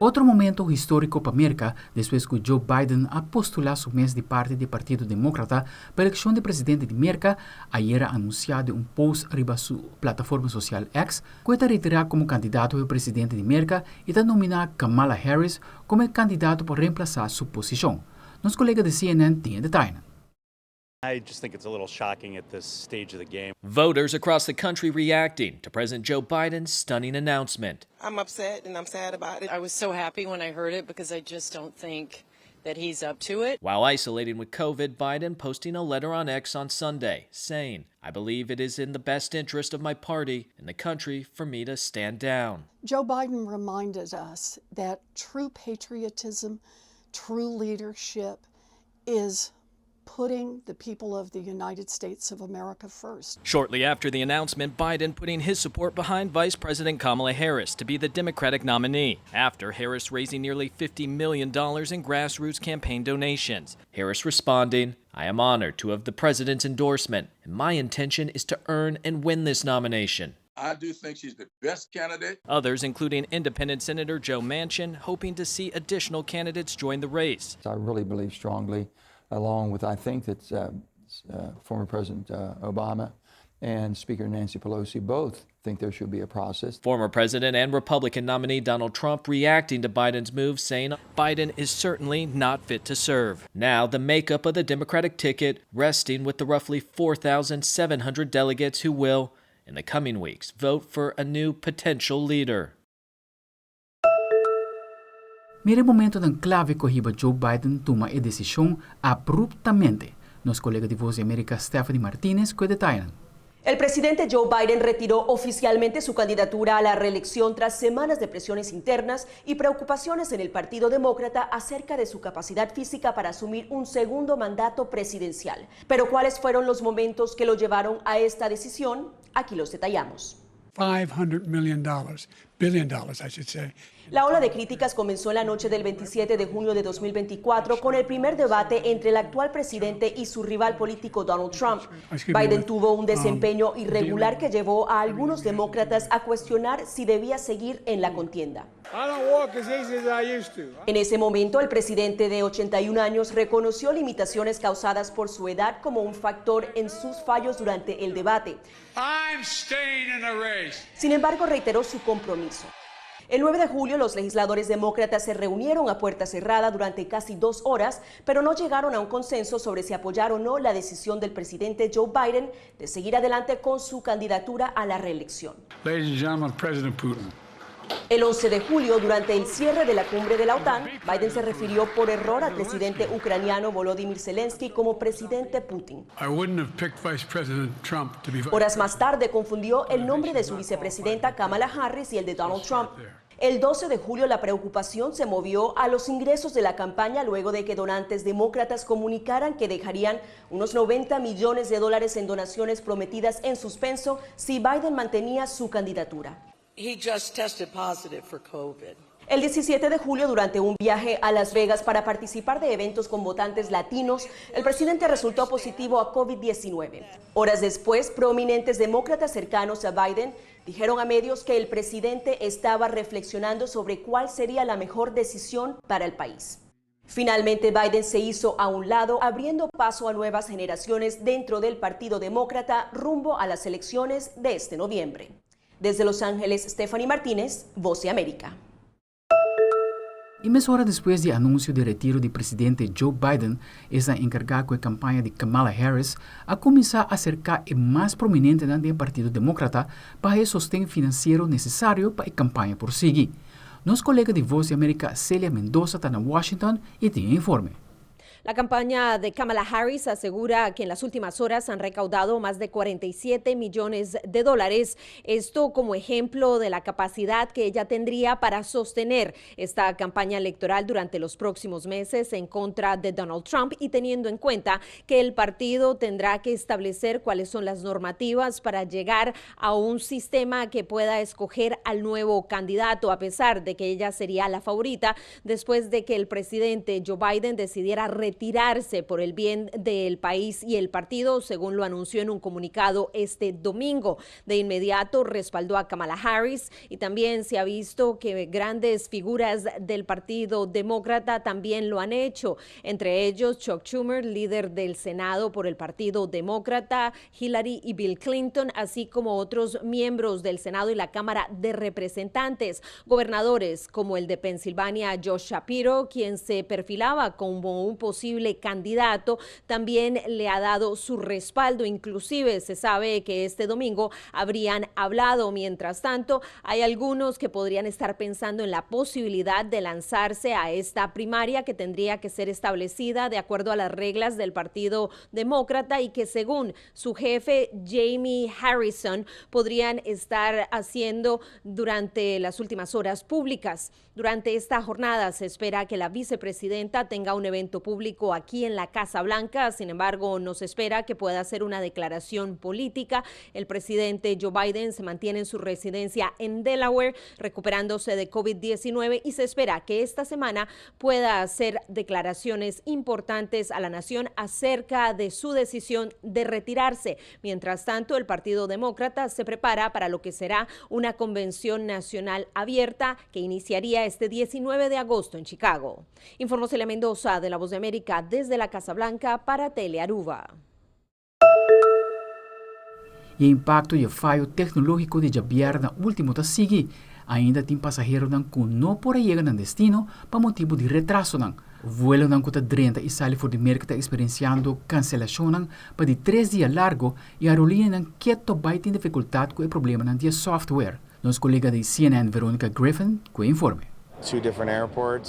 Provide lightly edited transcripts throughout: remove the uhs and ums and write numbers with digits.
Outro momento histórico para a América, depois que Joe Biden postulou o mês de parte do Partido Demócrata para a eleição de presidente de América, ayer anunciado um post arriba sua plataforma social X, que está retirar como candidato ao presidente de América e está nominar Kamala Harris como candidato para reemplazar sua posição. Nosso colega de CNN tem detalhe. I just think it's a little shocking at this stage of the game. Voters across the country reacting to President Joe Biden's stunning announcement. I'm upset and I'm sad about it. I was so happy when I heard it because I just don't think that he's up to it. While isolating with COVID, Biden posting a letter on X on Sunday saying, "I believe it is in the best interest of my party and the country for me to stand down." Joe Biden reminded us that true patriotism, true leadership is putting the people of the United States of America first. Shortly after the announcement, Biden putting his support behind Vice President Kamala Harris to be the Democratic nominee, after Harris raising nearly $50 million in grassroots campaign donations. Harris responding, "I am honored to have the president's endorsement, and my intention is to earn and win this nomination." I do think she's the best candidate. Others, including Independent Senator Joe Manchin, hoping to see additional candidates join the race. I really believe strongly, along with, I think that former President Obama and Speaker Nancy Pelosi both think there should be a process. Former President and Republican nominee Donald Trump reacting to Biden's move, saying Biden is certainly not fit to serve. Now, the makeup of the Democratic ticket resting with the roughly 4,700 delegates who will, in the coming weeks, vote for a new potential leader. Mire momento ng clave corriba Joe Biden toma a decisão abruptamente. Nos colega de Voz de América Stephanie Martínez que detallan. El presidente Joe Biden retiró oficialmente su candidatura a la reelección tras semanas de presiones internas y preocupaciones en el Partido Demócrata acerca de su capacidad física para asumir un segundo mandato presidencial. Pero ¿cuáles fueron los momentos que lo llevaron a esta decisión? Aquí los detallamos. $500 billion, I should say. La ola de críticas comenzó en la noche del 27 de junio de 2024 con el primer debate entre el actual presidente y su rival político Donald Trump. Biden tuvo un desempeño irregular que llevó a algunos demócratas a cuestionar si debía seguir en la contienda. En ese momento, el presidente de 81 años reconoció limitaciones causadas por su edad como un factor en sus fallos durante el debate. Sin embargo, reiteró su compromiso. El 9 de julio, los legisladores demócratas se reunieron a puerta cerrada durante casi 2 horas, pero no llegaron a un consenso sobre si apoyar o no la decisión del presidente Joe Biden de seguir adelante con su candidatura a la reelección. Ladies and gentlemen, President Putin. El 11 de julio, durante el cierre de la cumbre de la OTAN, Biden se refirió por error al presidente ucraniano Volodymyr Zelensky como presidente Putin. Horas más tarde confundió el nombre de su vicepresidenta Kamala Harris y el de Donald Trump. El 12 de julio la preocupación se movió a los ingresos de la campaña luego de que donantes demócratas comunicaran que dejarían unos $90 millones en donaciones prometidas en suspenso si Biden mantenía su candidatura. He just tested positive for COVID. El 17 de julio, durante un viaje a Las Vegas para participar de eventos con votantes latinos, el presidente resultó positivo a COVID-19. Horas después, prominentes demócratas cercanos a Biden dijeron a medios que el presidente estaba reflexionando sobre cuál sería la mejor decisión para el país. Finalmente, Biden se hizo a un lado, abriendo paso a nuevas generaciones dentro del Partido Demócrata rumbo a las elecciones de este noviembre. Desde Los Ángeles, Stephanie Martínez, Voz de América. E meia hora depois do anúncio de retiro do presidente Joe Biden, está encarregado com a campanha de Kamala Harris a começar a cercar o mais prominente do Partido Demócrata para o sustento financeiro necessário para a campanha por seguir. Nosso colega de Voz de América, Celia Mendoza, está em Washington e tem informe. La campaña de Kamala Harris asegura que en las últimas horas han recaudado más de $47 millones. Esto como ejemplo de la capacidad que ella tendría para sostener esta campaña electoral durante los próximos meses en contra de Donald Trump y teniendo en cuenta que el partido tendrá que establecer cuáles son las normativas para llegar a un sistema que pueda escoger al nuevo candidato, a pesar de que ella sería la favorita después de que el presidente Joe Biden decidiera retirar retirarse por el bien del país y el partido, según lo anunció en un comunicado este domingo. De inmediato respaldó a Kamala Harris y también se ha visto que grandes figuras del Partido Demócrata también lo han hecho, entre ellos Chuck Schumer, líder del Senado por el Partido Demócrata, Hillary y Bill Clinton, así como otros miembros del Senado y la Cámara de Representantes, gobernadores como el de Pensilvania, Josh Shapiro, quien se perfilaba como un posible candidato, también le ha dado su respaldo. Inclusive se sabe que este domingo habrían hablado. Mientras tanto, hay algunos que podrían estar pensando en la posibilidad de lanzarse a esta primaria que tendría que ser establecida de acuerdo a las reglas del Partido Demócrata y que según su jefe Jamie Harrison podrían estar haciendo durante las últimas horas públicas. Durante esta jornada se espera que la vicepresidenta tenga un evento público aquí en la Casa Blanca. Sin embargo, no se espera que pueda hacer una declaración política. El presidente Joe Biden se mantiene en su residencia en Delaware, recuperándose de COVID-19, y se espera que esta semana pueda hacer declaraciones importantes a la nación acerca de su decisión de retirarse. Mientras tanto, el Partido Demócrata se prepara para lo que será una convención nacional abierta que iniciaría este 19 de agosto en Chicago. Informó Celia Mendoza de La Voz de América desde la Casa Blanca para Telearuba. E impacto e fallo tecnológico de javier na último ta sigue. Ainda tem passageiro que não pode chegar no destino por motivo de retraso. Vuelo que está 30 e sai for de merca está experienciando cancelação para de 3 dias largo e a aerolínea que também tem dificuldade com o problema de software. Nosso colega de CNN, Veronica Griffin, com o informe. 2 different airports,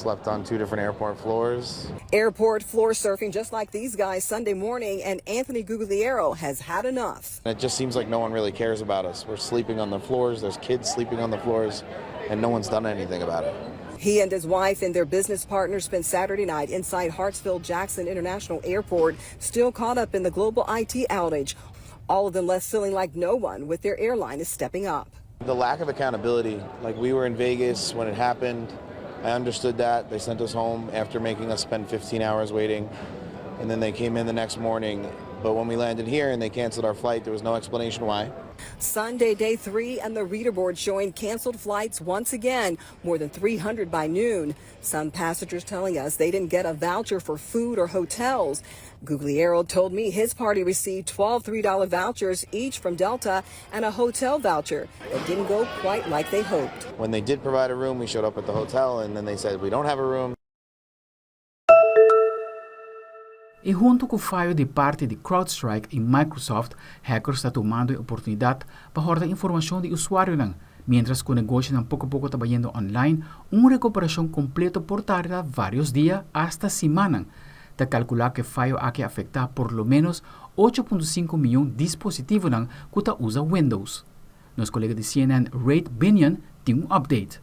slept on 2 different airport floors. Airport floor surfing just like these guys Sunday morning, and Anthony Guglielmo has had enough. It just seems like no one really cares about us. We're sleeping on the floors, there's kids sleeping on the floors, and no one's done anything about it. He and his wife and their business partner spent Saturday night inside Hartsfield-Jackson International Airport, still caught up in the global IT outage. All of them left feeling like no one with their airline is stepping up. The lack of accountability, like we were in Vegas when it happened, I understood that. They sent us home after making us spend 15 hours waiting, and then they came in the next morning. But when we landed here and they canceled our flight, there was no explanation why. Sunday, day 3, and the reader board showing canceled flights once again, more than 300 by noon. Some passengers telling us they didn't get a voucher for food or hotels. Guglielmo told me his party received 12 $3 vouchers each from Delta and a hotel voucher that didn't go quite like they hoped. When they did provide a room, we showed up at the hotel, and then they said, we don't have a room. E junto com o falho de parte de CrowdStrike e Microsoft, hackers estão tomando a oportunidade para roubar informação de usuário, mientras que o negócio pouco a pouco está indo online. Uma recuperação completa por tardar vários dias hasta semana. Está calcular que o falho há que afetar por lo menos 8.5 milhões de dispositivos que usam Windows. Nosso colega de CNN, Ray Binion, tem update.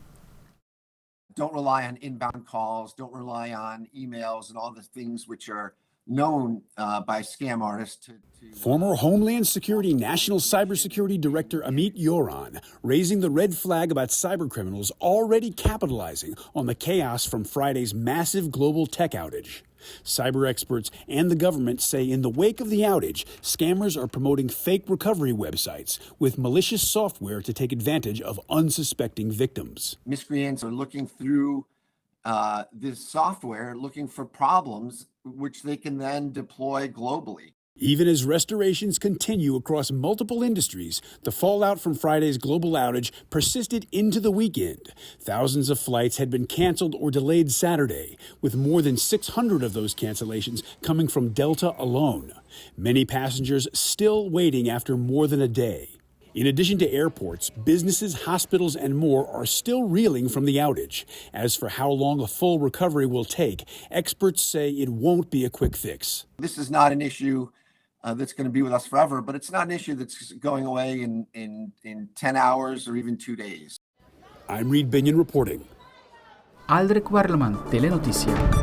Don't rely on inbound calls, don't rely on emails and all the things which are known by scam artists to Former Homeland Security National Cybersecurity Director Amit Yoran raising the red flag about cybercriminals already capitalizing on the chaos from Friday's massive global tech outage. Cyber experts and the government say in the wake of the outage, scammers are promoting fake recovery websites with malicious software to take advantage of unsuspecting victims. Miscreants are looking through this software, looking for problems which they can then deploy globally. Even as restorations continue across multiple industries, the fallout from Friday's global outage persisted into the weekend. Thousands of flights had been canceled or delayed Saturday, with more than 600 of those cancellations coming from Delta alone. Many passengers still waiting after more than a day. In addition to airports, businesses, hospitals, and more are still reeling from the outage. As for how long a full recovery will take, experts say it won't be a quick fix. This is not an issue that's going to be with us forever, but it's not an issue that's going away in 10 hours or even 2 days. I'm Reed Binion reporting. Aldrich Warleman, Telenoticia.